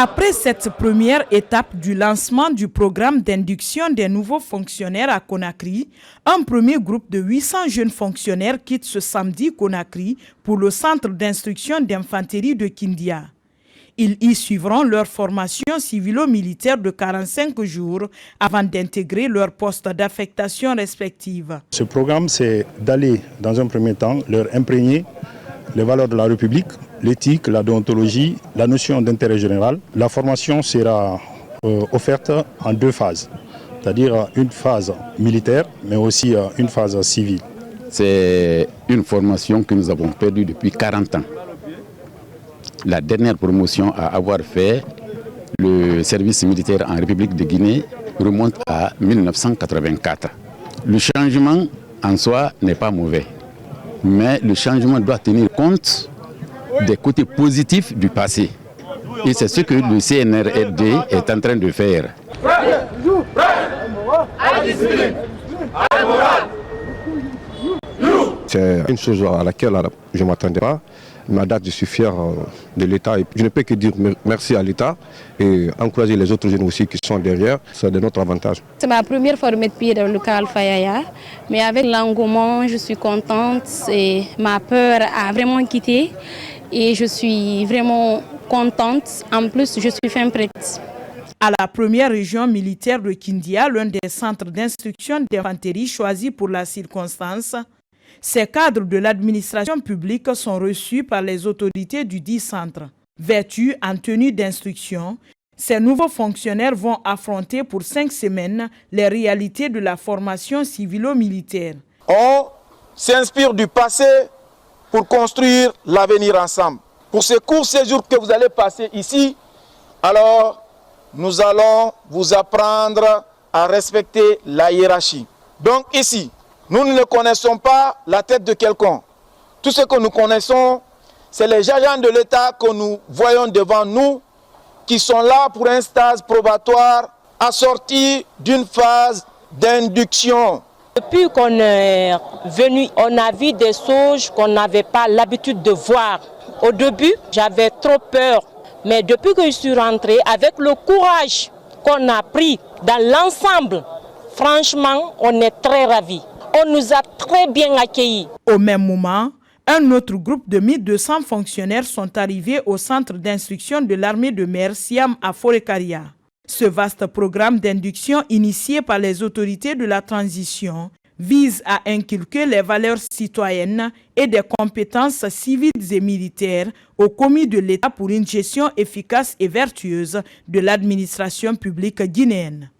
Après cette première étape du lancement du programme d'induction des nouveaux fonctionnaires à Conakry, un premier groupe de 800 jeunes fonctionnaires quitte ce samedi Conakry pour le centre d'instruction d'infanterie de Kindia. Ils y suivront leur formation civilo-militaire de 45 jours avant d'intégrer leur poste d'affectation respective. Ce programme, c'est d'aller, dans un premier temps, leur imprégner les valeurs de la République, l'éthique, la déontologie, la notion d'intérêt général. La formation sera offerte en deux phases, c'est-à-dire une phase militaire, mais aussi une phase civile. C'est une formation que nous avons perdue depuis 40 ans. La dernière promotion à avoir fait le service militaire en République de Guinée remonte à 1984. Le changement en soi n'est pas mauvais, mais le changement doit tenir compte des côtés positifs du passé. Et c'est ce que le CNRD est en train de faire. C'est une chose à laquelle je ne m'attendais pas. Ma date, je suis fier de l'État. Je ne peux que dire merci à l'État et encourager les autres jeunes aussi qui sont derrière. C'est de notre avantage. C'est ma première fois de mettre pied dans le camp Al-Fayaya. Mais avec l'engouement, je suis contente et ma peur a vraiment quitté. Et je suis vraiment contente. En plus, je suis fin prête. À la première région militaire de Kindia, l'un des centres d'instruction d'infanterie choisis pour la circonstance, ces cadres de l'administration publique sont reçus par les autorités du dit centre. Vêtus en tenue d'instruction, ces nouveaux fonctionnaires vont affronter pour 5 semaines les réalités de la formation civilo-militaire. On s'inspire du passé pour construire l'avenir ensemble. Pour ce court séjour que vous allez passer ici, alors nous allons vous apprendre à respecter la hiérarchie. Donc ici, nous ne connaissons pas la tête de quelqu'un. Tout ce que nous connaissons, c'est les agents de l'État que nous voyons devant nous, qui sont là pour un stage probatoire assorti d'une phase d'induction. Depuis qu'on est venu, on a vu des choses qu'on n'avait pas l'habitude de voir. Au début, j'avais trop peur. Mais depuis que je suis rentrée, avec le courage qu'on a pris dans l'ensemble, franchement, on est très ravis. On nous a très bien accueillis. Au même moment, un autre groupe de 1200 fonctionnaires sont arrivés au centre d'instruction de l'armée de mer Siam à Forekaria. Ce vaste programme d'induction initié par les autorités de la transition vise à inculquer les valeurs citoyennes et des compétences civiles et militaires au commis de l'État pour une gestion efficace et vertueuse de l'administration publique guinéenne.